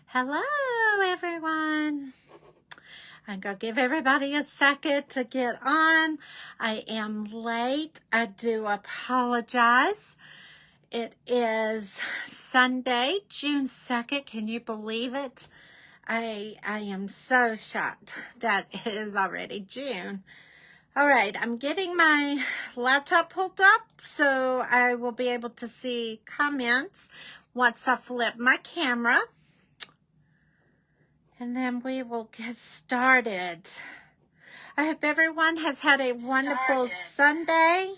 Hello, everyone. I'm going to give everybody a second to get on. I am late. I do apologize. It is Sunday, June 2nd. Can you believe it? I am so shocked that it is already June. All right, I'm getting my laptop pulled up so I will be able to see comments once I flip my camera. And then we will get started. I hope everyone has had a wonderful Sunday.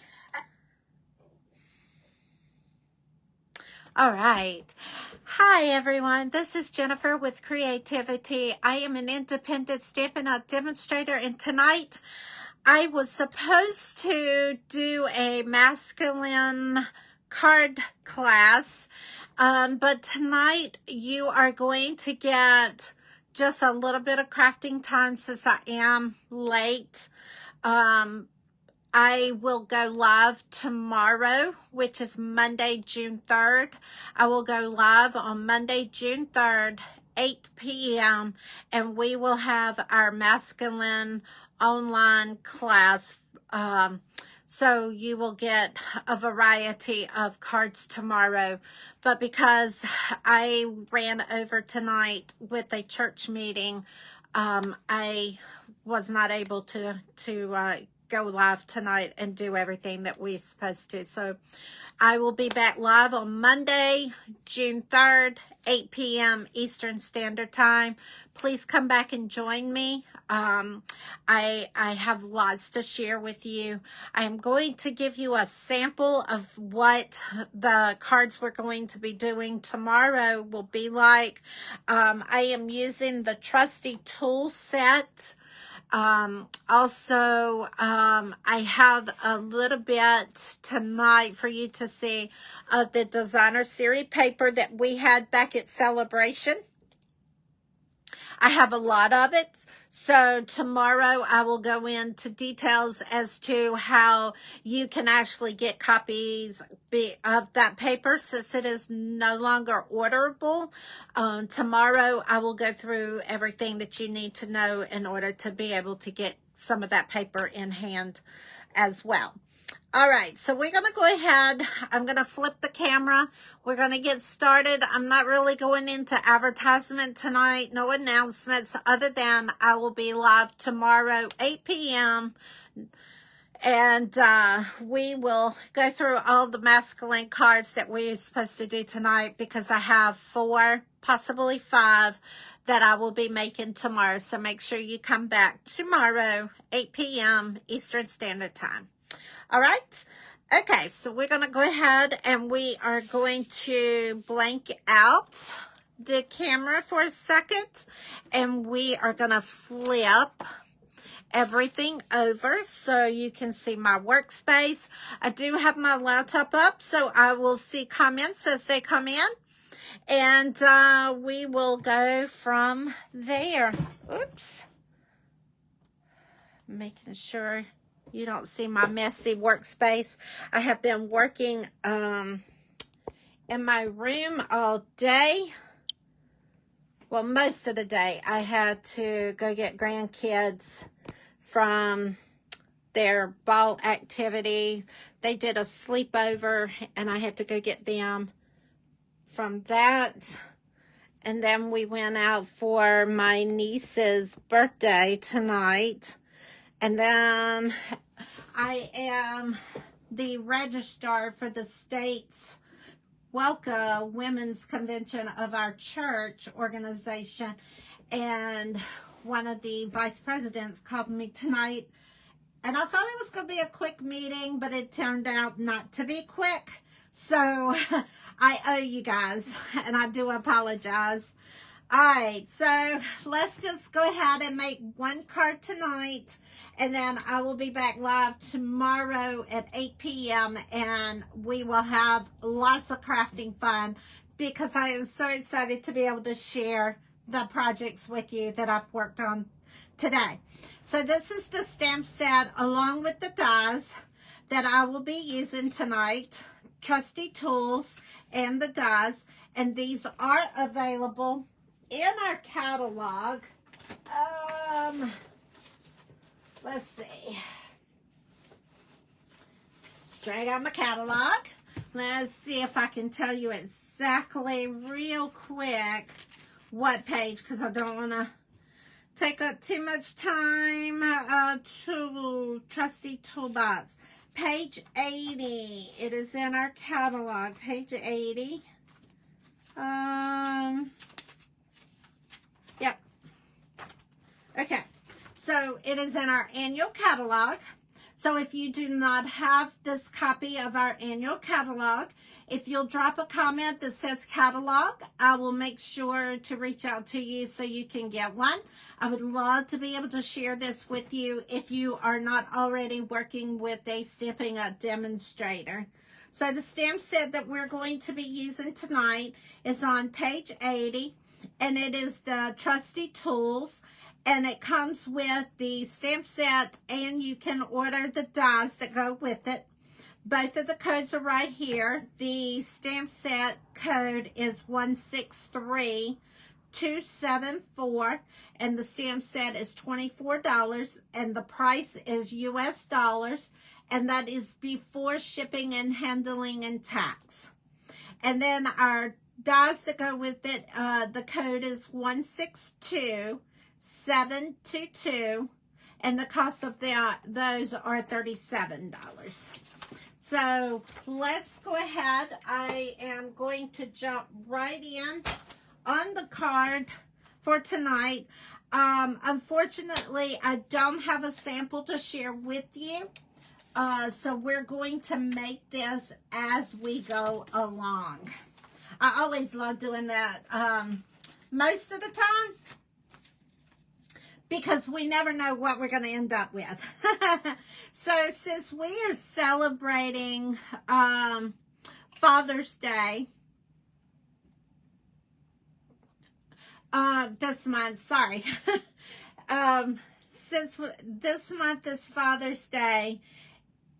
All right. Hi, everyone. This is Jennifer with Creativity. I am an independent Stampin' Up! Demonstrator, and tonight I was supposed to do a masculine card class, but tonight you are going to get just a little bit of crafting time since I am late. I will go live tomorrow, which is Monday, June 3rd. I will go live on Monday, June 3rd, 8 p.m., and we will have our masculine online class. So you will get a variety of cards tomorrow. But because I ran over tonight with a church meeting, I was not able to go live tonight and do everything that we're supposed to. So I will be back live on Monday, June 3rd, 8 p.m. Eastern Standard Time. Please come back and join me. I have lots to share with you. I am going to give you a sample of what the cards we're going to be doing tomorrow will be like. I am using the Trusty Tools set. Also, I have a little bit tonight for you to see of the designer series paper that we had back at Celebration. I have a lot of it. So tomorrow I will go into details as to how you can actually get copies of that paper since it is no longer orderable. Tomorrow I will go through everything that you need to know in order to be able to get some of that paper in hand as well. All right, so we're going to go ahead. I'm going to flip the camera. We're going to get started. I'm not really going into advertisement tonight. No announcements other than I will be live tomorrow, 8 p.m. And we will go through all the masculine cards that we're supposed to do tonight because I have 4, possibly 5, that I will be making tomorrow. So make sure you come back tomorrow, 8 p.m. Eastern Standard Time. All right. Okay, so we're going to go ahead and we are going to blank out the camera for a second, and we are going to flip everything over so you can see my workspace. I do have my laptop up, so I will see comments as they come in, and we will go from there. Oops. Making sure you don't see my messy workspace. I have been working in my room all day. Well, most of the day. I had to go get grandkids from their ball activity. They did a sleepover, and I had to go get them from that. And then we went out for my niece's birthday tonight. And then I am the registrar for the state's WELCA Women's Convention of our church organization. And one of the vice presidents called me tonight. And I thought it was going to be a quick meeting, but it turned out not to be quick. So I owe you guys, and I do apologize. All right, so let's just go ahead and make one card tonight, and then I will be back live tomorrow at 8 p.m., and we will have lots of crafting fun because I am so excited to be able to share the projects with you that I've worked on today. So this is the stamp set along with the dies that I will be using tonight, Trusty Tools and the dies, and these are available in our catalog, let's see. Drag out my catalog. Let's see if I can tell you exactly real quick what page, because I don't want to take up too much time. Trusty Toolbox. Page 80. It is in our catalog. Page 80. Yep. Okay. So it is in our annual catalog. So if you do not have this copy of our annual catalog, if you'll drop a comment that says catalog, I will make sure to reach out to you so you can get one. I would love to be able to share this with you if you are not already working with a Stampin' Up! Demonstrator. So the stamp set that we're going to be using tonight is on page 80, and it is the Trusty Tools. And it comes with the stamp set, and you can order the dies that go with it. Both of the codes are right here. The stamp set code is 163274, and the stamp set is $24, and the price is US dollars, and that is before shipping and handling and tax. And then our dies that go with it, the code is 162722, and the cost of those are $37. So let's go ahead. I am going to jump right in on the card for tonight. Unfortunately, I don't have a sample to share with you. So we're going to make this as we go along. I always love doing that most of the time, because we never know what we're going to end up with. So since we are celebrating Father's Day this month, sorry. Since this month is Father's Day,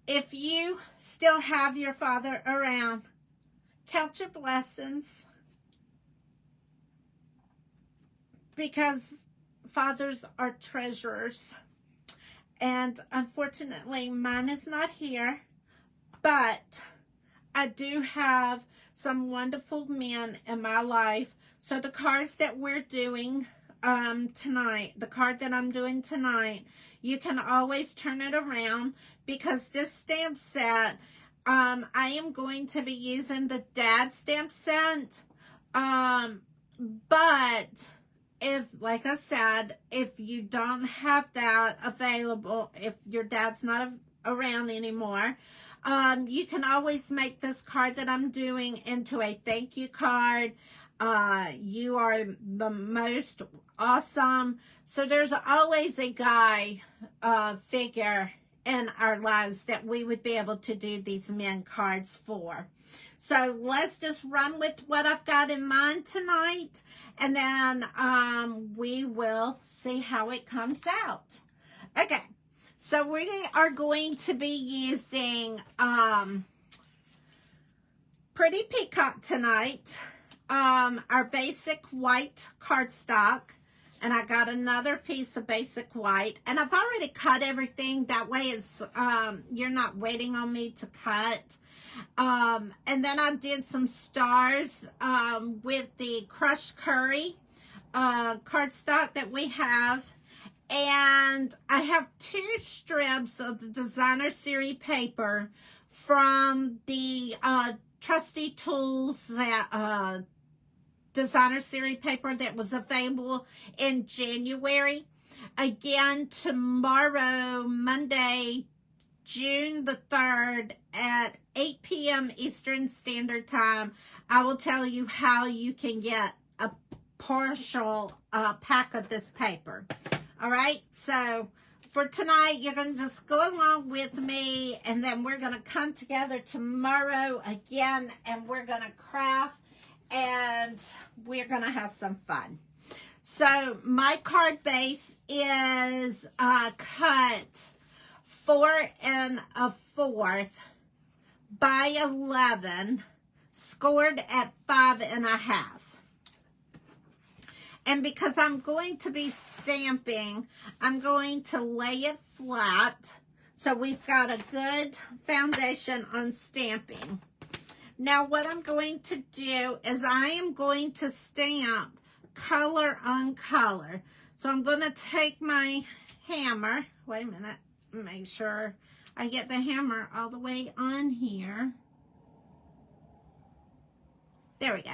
if you still have your father around, count your blessings, because fathers are treasures. And unfortunately, mine is not here, but I do have some wonderful men in my life. So the cards that we're doing tonight, the card that I'm doing tonight, you can always turn it around, because this stamp set, I am going to be using the dad stamp set, but if, like I said, if you don't have that available, if your dad's not around anymore, you can always make this card that I'm doing into a thank you card. You are the most awesome. So there's always a guy figure in our lives that we would be able to do these men cards for. So let's just run with what I've got in mind tonight, and then we will see how it comes out. Okay, so we are going to be using Pretty Peacock tonight, our basic white cardstock, and I got another piece of basic white, and I've already cut everything. That way it's you're not waiting on me to cut. And then I did some stars with the crushed curry cardstock that we have. And I have 2 strips of the designer series paper from the Trusty Tools designer series paper that was available in January. Again, tomorrow, Monday, June the 3rd at 8 p.m. Eastern Standard Time, I will tell you how you can get a partial pack of this paper. All right, so for tonight, you're going to just go along with me, and then we're going to come together tomorrow again, and we're going to craft, and we're going to have some fun. So my card base is cut 4 1/4 by 11, scored at 5 1/2. And because I'm going to be stamping, I'm going to lay it flat. So we've got a good foundation on stamping. Now what I'm going to do is I am going to stamp color on color. So I'm going to take my hammer. Wait a minute. Make sure I get the hammer all the way on here. There we go.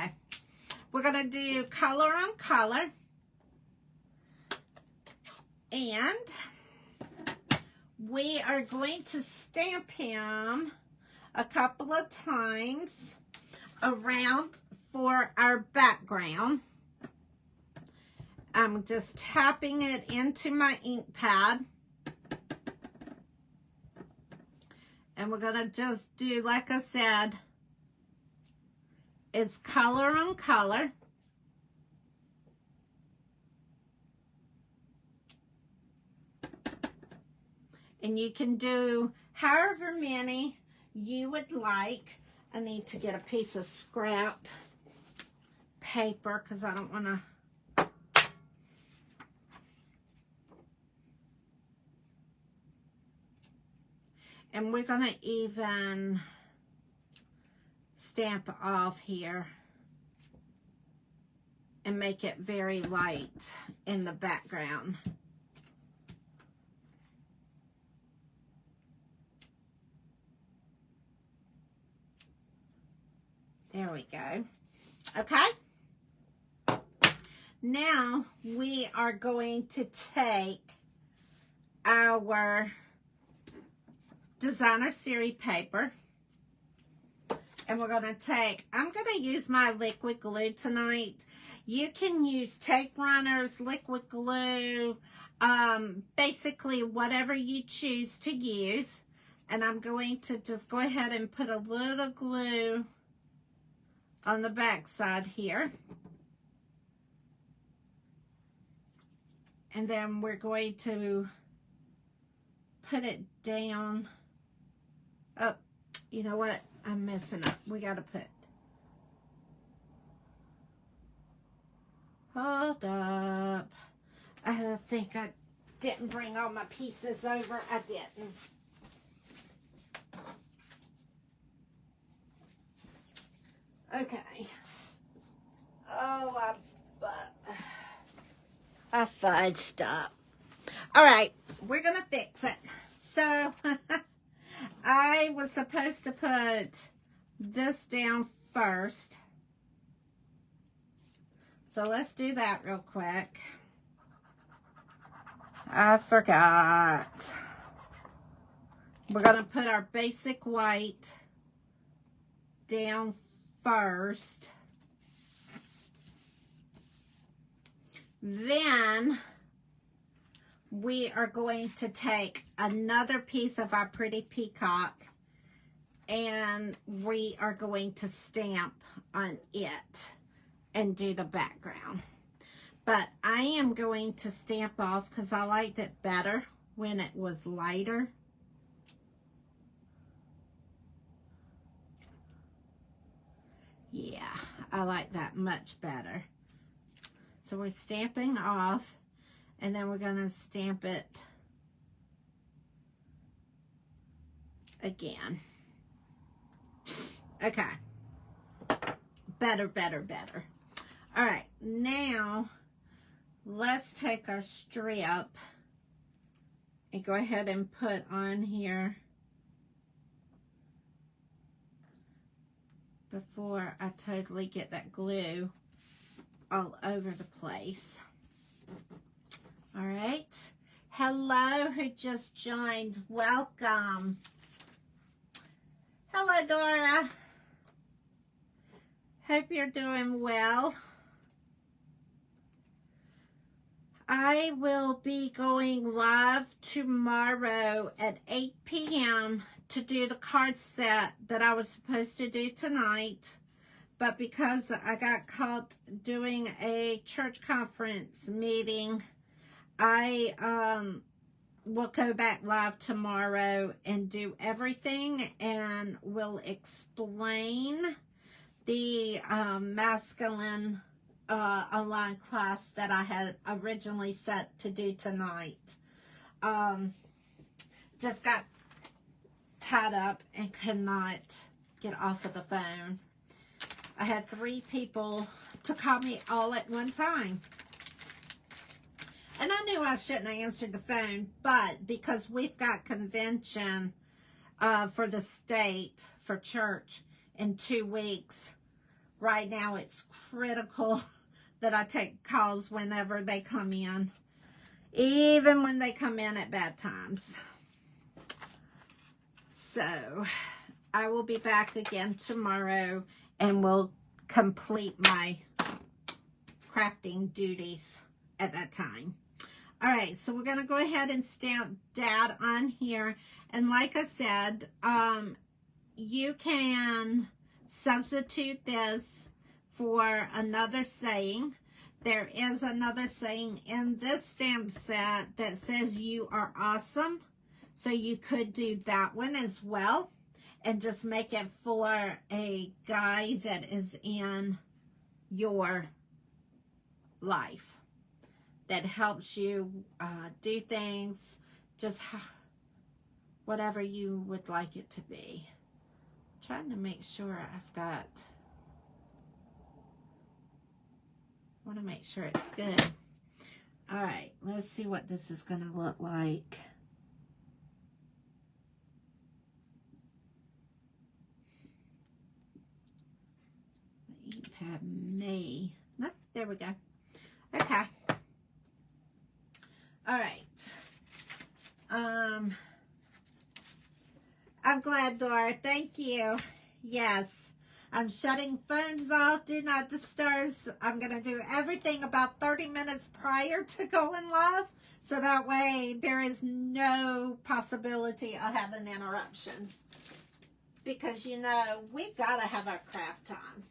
We're going to do color on color. And we are going to stamp him a couple of times around for our background. I'm just tapping it into my ink pad. And we're going to just do, like I said, it's color on color. And you can do however many you would like. I need to get a piece of scrap paper because I don't want to. And we're going to even stamp off here and make it very light in the background. There we go. Okay. Now we are going to take our designer series paper and we're going to take, I'm going to use my liquid glue tonight. You can use tape runners, liquid glue, basically whatever you choose to use. And I'm going to just go ahead and put a little glue on the back side here. And then we're going to put it down. Oh, you know what? I'm messing up. We got to put. Hold up. I think I didn't bring all my pieces over. I didn't. Okay. Oh, I fudged up. All right, we're going to fix it. So, I was supposed to put this down first. So, let's do that real quick. I forgot. We're going to put our basic white down first. Then we are going to take another piece of our pretty peacock and we are going to stamp on it and do the background. But I am going to stamp off because I liked it better when it was lighter. Yeah, I like that much better. So we're stamping off, and then we're going to stamp it again. Okay. Better, better, better. All right, now let's take our strip and go ahead and put on here before I totally get that glue all over the place. All right. Hello, who just joined. Welcome. Hello, Dora. Hope you're doing well. I will be going live tomorrow at 8 p.m. to do the card set that I was supposed to do tonight. But because I got caught doing a church conference meeting, I will go back live tomorrow and do everything, and will explain the masculine online class that I had originally set to do tonight. Just got tied up and could not get off of the phone. I had 3 people to call me all at one time. And I knew I shouldn't have answered the phone, but because we've got convention for the state, for church, in 2 weeks, right now it's critical that I take calls whenever they come in, even when they come in at bad times. So I will be back again tomorrow, and we'll complete my crafting duties at that time. All right, so we're going to go ahead and stamp Dad on here. And like I said, you can substitute this for another saying. There is another saying in this stamp set that says you are awesome. So you could do that one as well. And just make it for a guy that is in your life, that helps you do things, just whatever you would like it to be. I'm trying to make sure I want to make sure it's good. All right, let's see what this is going to look like. Had me. No, there we go. Okay. All right. I'm glad, Dora. Thank you. Yes. I'm shutting phones off. Do not disturb. I'm going to do everything about 30 minutes prior to going live. So that way there is no possibility of having interruptions. Because, you know, we got to have our craft time.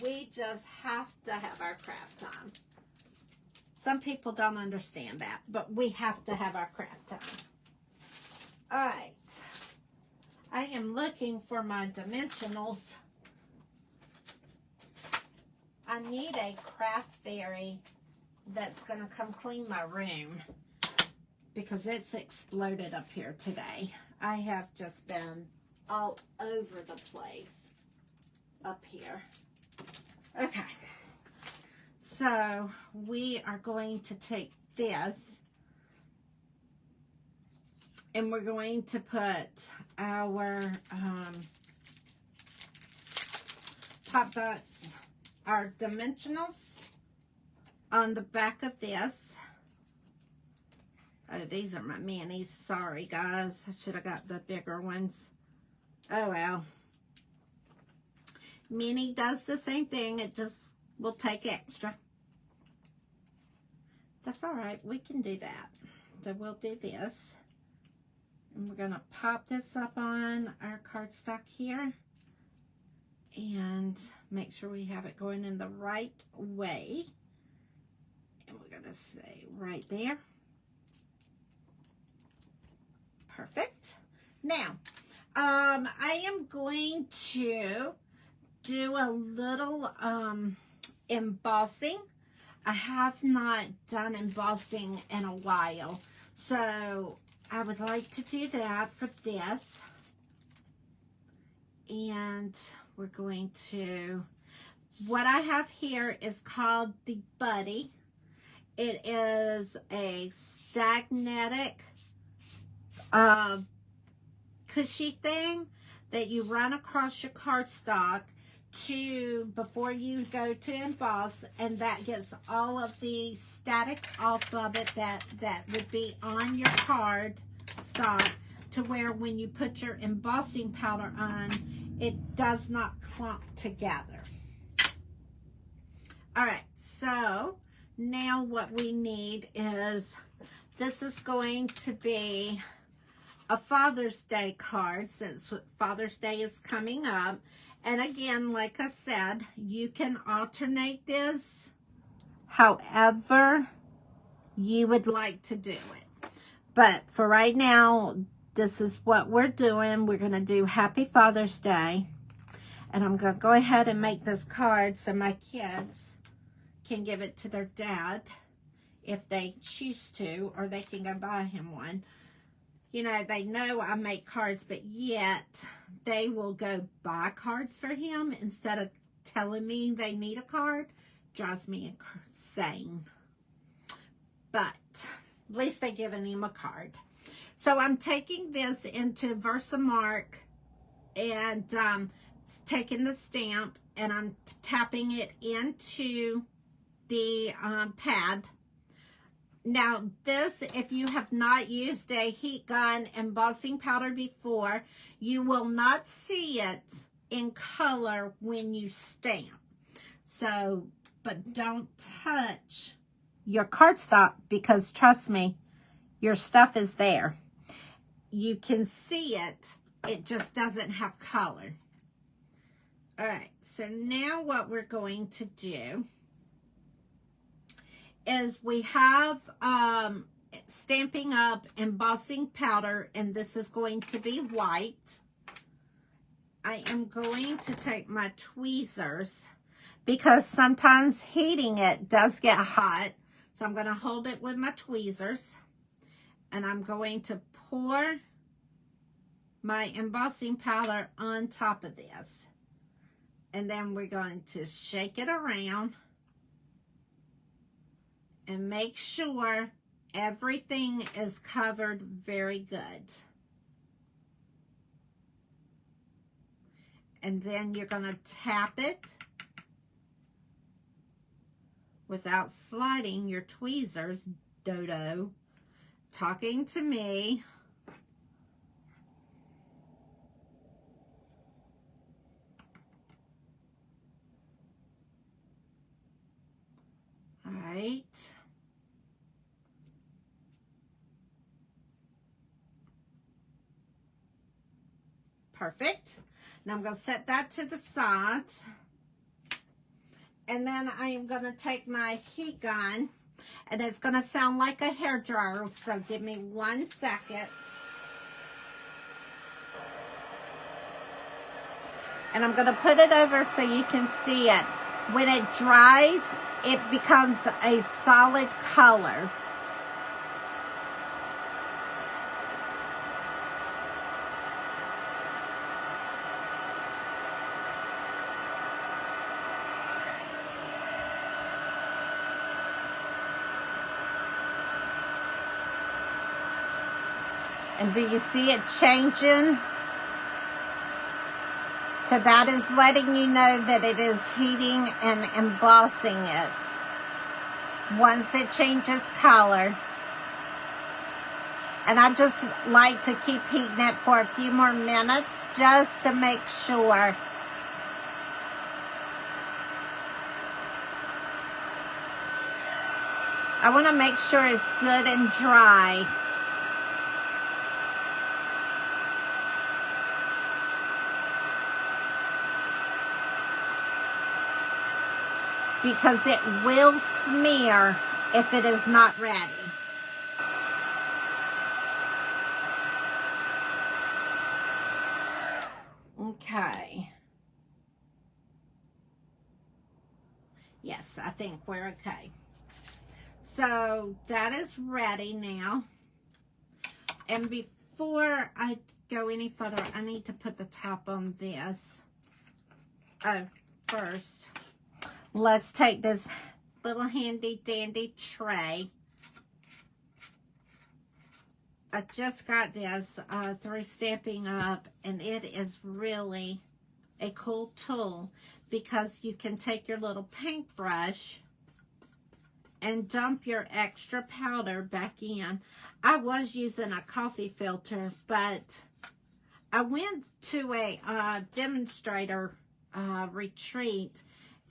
We just have to have our craft time. Some people don't understand that, but we have to have our craft time. All right. I am looking for my dimensionals. I need a craft fairy that's going to come clean my room because it's exploded up here today. I have just been all over the place up here. Okay, so we are going to take this and we're going to put our pop dots, our dimensionals on the back of this. Oh, these are my minis. Sorry, guys. I should have got the bigger ones. Oh, well. Mini does the same thing. It just will take extra. That's all right. We can do that. So we'll do this. And we're going to pop this up on our cardstock here. And make sure we have it going in the right way. And we're going to say right there. Perfect. Now, I am going to do a little embossing. I have not done embossing in a while, so I would like to do that for this. And we're going to, what I have here is called the Buddy. It is a stagnatic cushy thing that you run across your cardstock before you go to emboss, and that gets all of the static off of it that would be on your card stock, to where when you put your embossing powder on, it does not clump together. All right, so now what we need is, this is going to be a Father's Day card, since Father's Day is coming up. And again, like I said, you can alternate this however you would like to do it. But for right now, this is what we're doing. We're going to do Happy Father's Day. And I'm going to go ahead and make this card so my kids can give it to their dad if they choose to, or they can go buy him one. You know, they know I make cards, but yet they will go buy cards for him instead of telling me they need a card. Drives me insane. But at least they're giving him a card. So I'm taking this into Versamark and taking the stamp, and I'm tapping it into the pad. Now this, if you have not used a heat gun embossing powder before, you will not see it in color when you stamp. So, but don't touch your cardstock, because trust me, your stuff is there. You can see it, it just doesn't have color. All right, so now what we're going to do is we have Stampin' Up! Embossing powder, and this is going to be white. I am going to take my tweezers, because sometimes heating it does get hot. So I'm going to hold it with my tweezers, and I'm going to pour my embossing powder on top of this. And then we're going to shake it around and make sure everything is covered very good. And then you're going to tap it without sliding your tweezers, Dodo. Talking to me. All right. Perfect. Now I'm going to set that to the side. And then I am going to take my heat gun, and it's going to sound like a hairdryer, so give me 1 second. And I'm going to put it over so you can see it. When it dries, it becomes a solid color. And do you see it changing? So that is letting you know that it is heating and embossing it. Once it changes color. And I just like to keep heating it for a few more minutes just to make sure. I want to make sure it's good and dry. Because it will smear if it is not ready. Okay. Yes, I think we're okay. So that is ready now. And before I go any further, I need to put the top on this. Oh, first. Let's take this little handy dandy tray. I just got this through Stampin' Up, and it is really a cool tool because you can take your little paintbrush and dump your extra powder back in. I was using a coffee filter, but I went to a demonstrator retreat,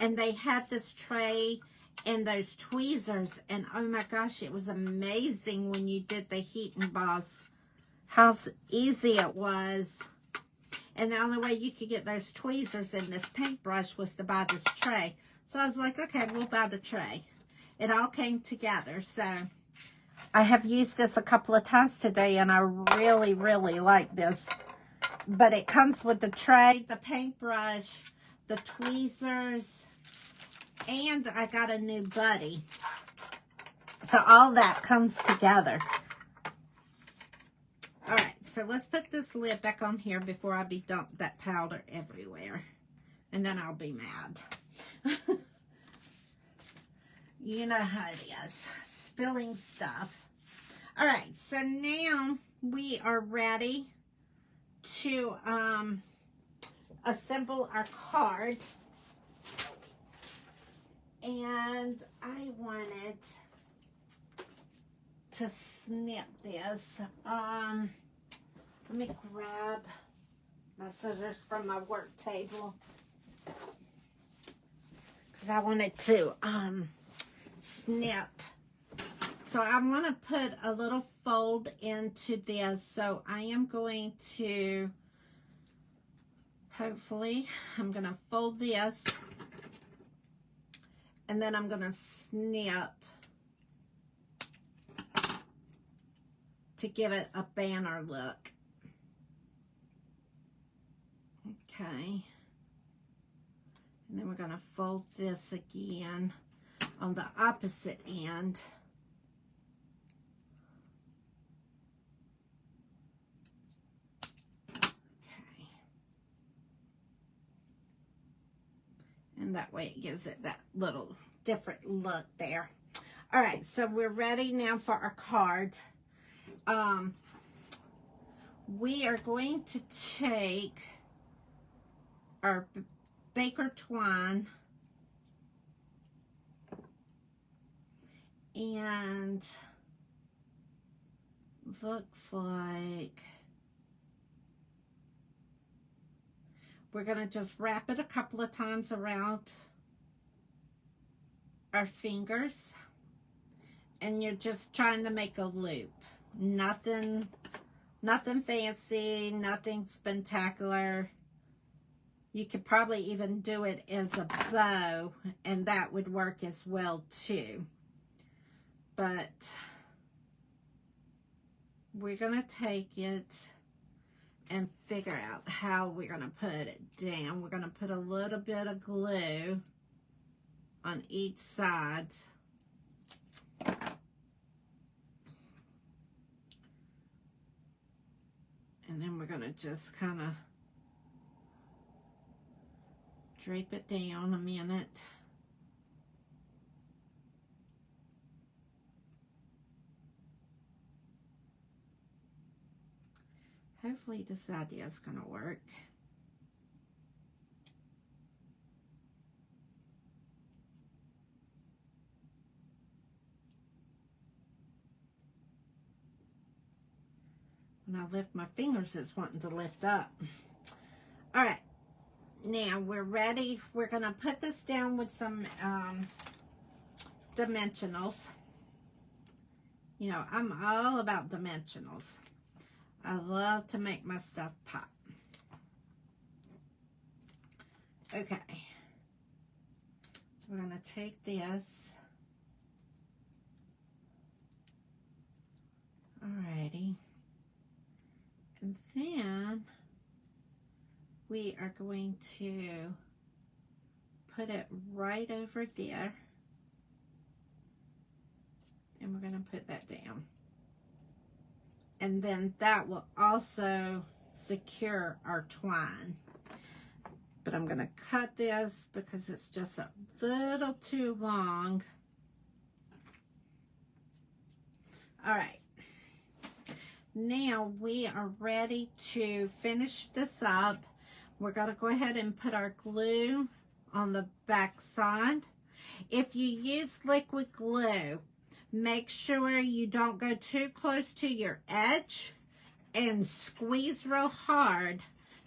and they had this tray and those tweezers, and oh my gosh, it was amazing when you did the heat emboss, how easy it was. And the only way you could get those tweezers and this paintbrush was to buy this tray. So I was like, okay, we'll buy the tray. It all came together. So I have used this a couple of times today, and I really, really like this But it comes with the tray, the paintbrush, the tweezers, and I got a new buddy. So all that comes together. All right, so let's put this lid back on here before I be dumped that powder everywhere. And then I'll be mad. You know how it is, spilling stuff. All right, so now we are ready to assemble our card. And I wanted to snip this. Let me grab my scissors from my work table, because I wanted to snip. So I want to put a little fold into this. So I am going to, hopefully, I'm going to fold this, and then I'm going to snip to give it a banner look. Okay. And then we're going to fold this again on the opposite end. Okay. And that way it gives it that little different look there. All right, so we're ready now for our card. We are going to take our Baker twine and looks like we're going to just wrap it a couple of times around our fingers, and you're just trying to make a loop. Nothing fancy, nothing spectacular. You could probably even do it as a bow, and that would work as well too. But we're going to take it and figure out how we're going to put it down. We're going to put a little bit of glue on each side. And then we're going to just kind of drape it down a minute. Hopefully this idea is going to work. When I lift my fingers, it's wanting to lift up. All right, now we're ready. We're going to put this down with some dimensionals. You know, I'm all about dimensionals. I love to make my stuff pop. Okay. We're going to take this. Alrighty. And then we are going to put it right over there. And we're going to put that down. And then that will also secure our twine. But I'm going to cut this because it's just a little too long. All right. Now we are ready to finish this up. We're going to go ahead and put our glue on the back side. If you use liquid glue, make sure you don't go too close to your edge and squeeze real hard,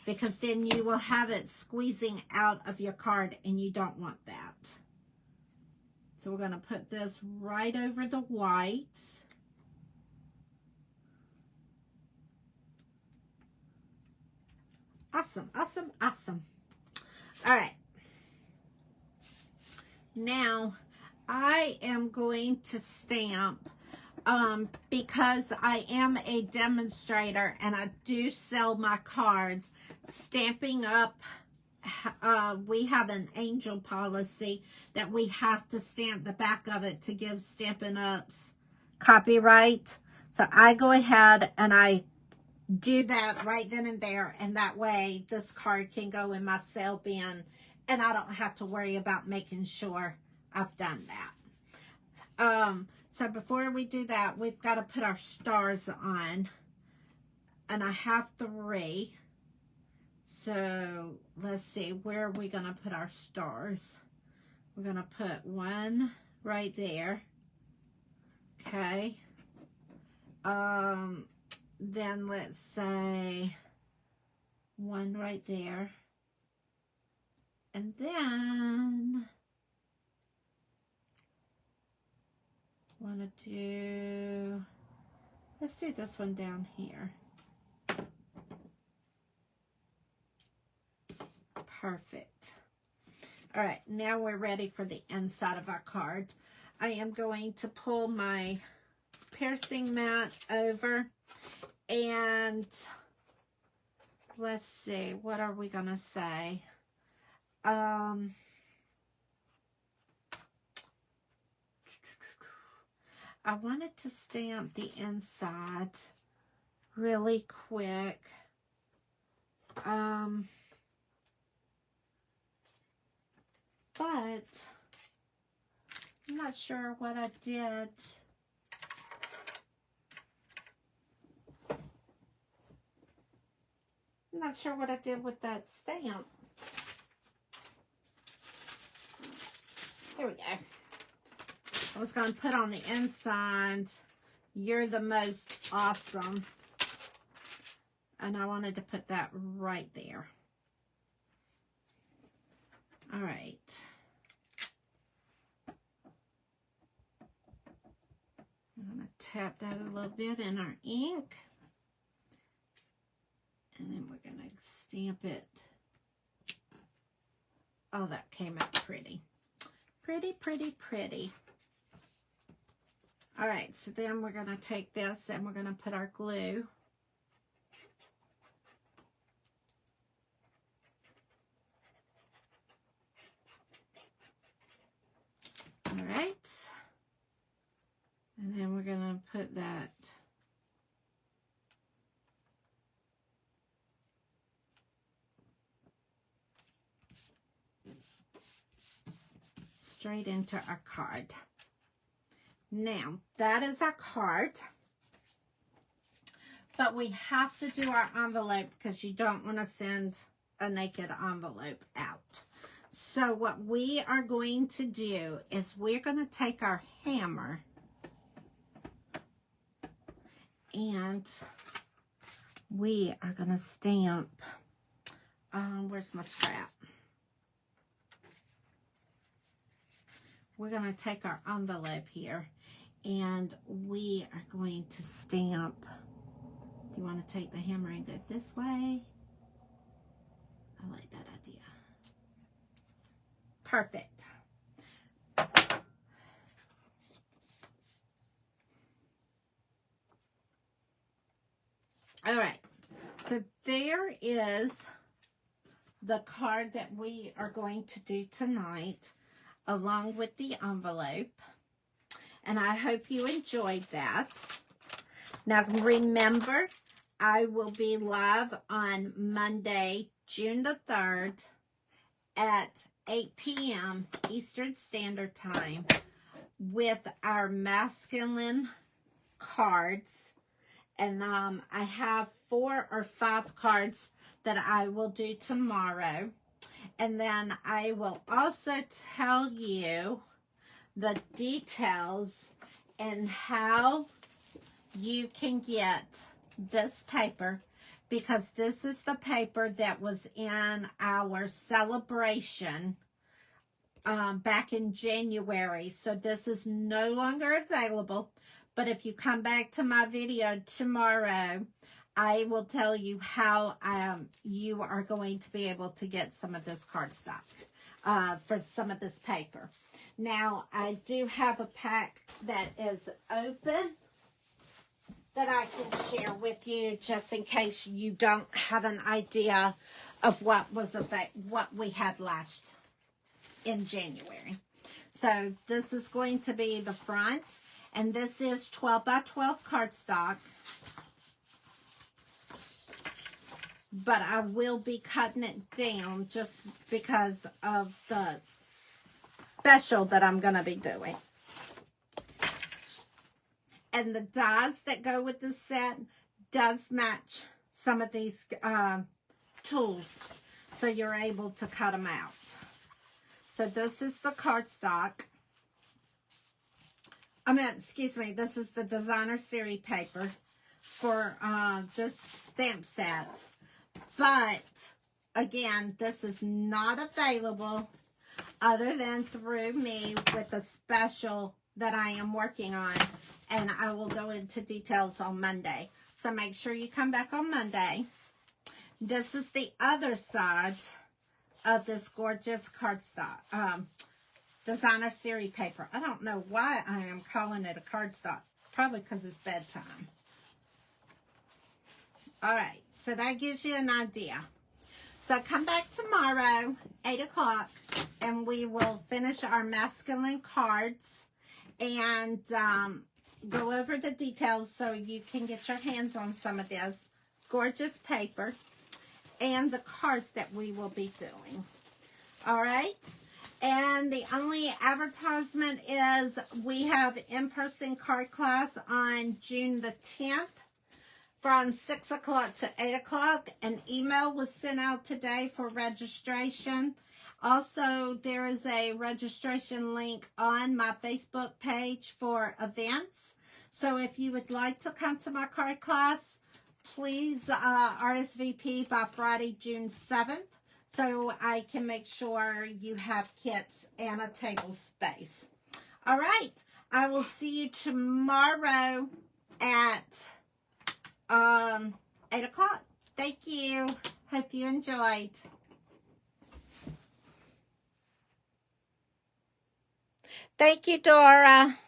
because then you will have it squeezing out of your card, and you don't want that. So we're going to put this right over the white. Awesome, awesome, awesome. All right. Now, I am going to stamp because I am a demonstrator and I do sell my cards, stamping up, we have an angel policy that we have to stamp the back of it to give Stampin' Up's copyright. So I go ahead and I do that right then and there, and that way this card can go in my sale bin and I don't have to worry about making sure I've done that. So before we do that, we've got to put our stars on, and I have 3. So let's see, where are we going to put our stars? We're going to put 1 right there. Okay. Then let's say 1 right there. And then let's do this one down here. Perfect. All right, now we're ready for the inside of our card. I am going to pull my piercing mat over, and let's see, what are we gonna say? I wanted to stamp the inside really quick. But I'm not sure what I did. I'm not sure what I did with that stamp. Here we go. I was going to put on the inside, "You're the most awesome." And I wanted to put that right there. All right. I'm going to tap that a little bit in our ink. And then we're going to stamp it. Oh, that came out pretty. Pretty, pretty, pretty. All right, so then we're going to take this and we're going to put our glue. All right. And then we're going to put that straight into our card. Now, that is our card. But we have to do our envelope because you don't want to send a naked envelope out. So what we are going to do is we're going to take our hammer and we are going to stamp, where's my scrap? We're going to take our envelope here and we are going to stamp. Do you want to take the hammer and go this way? I like that idea. Perfect. All right, so there is the card that we are going to do tonight, along with the envelope. And I hope you enjoyed that. Now remember, I will be live on Monday, June the 3rd at 8 p.m. Eastern Standard Time with our masculine cards. And I have 4 or 5 cards that I will do tomorrow. And then I will also tell you the details and how you can get this paper, because this is the paper that was in our celebration back in January. So this is no longer available. But if you come back to my video tomorrow, I will tell you how you are going to be able to get some of this cardstock for some of this paper. Now, I do have a pack that is open. that I can share with you, just in case you don't have an idea of what we had last in January. So this is going to be the front, and this is 12 by 12 cardstock. But I will be cutting it down just because of the special that I'm going to be doing. And the dies that go with the set does match some of these tools, so you're able to cut them out. So this is the cardstock. Excuse me, this is the designer series paper for this stamp set. But, again, this is not available other than through me with a special that I am working on. And I will go into details on Monday. So make sure you come back on Monday. This is the other side of this gorgeous cardstock. Designer series paper. I don't know why I am calling it a cardstock. Probably because it's bedtime. Alright, so that gives you an idea. So come back tomorrow, 8 o'clock, and we will finish our masculine cards and go over the details so you can get your hands on some of this gorgeous paper and the cards that we will be doing. Alright, and the only advertisement is we have in-person card class on June the 10th. From 6 o'clock to 8 o'clock. An email was sent out today for registration. Also, there is a registration link on my Facebook page for events. So if you would like to come to my card class, please RSVP by Friday, June 7th, so I can make sure you have kits and a table space. All right. I will see you tomorrow at 8 o'clock. Thank you. Hope you enjoyed. Thank you, Dora.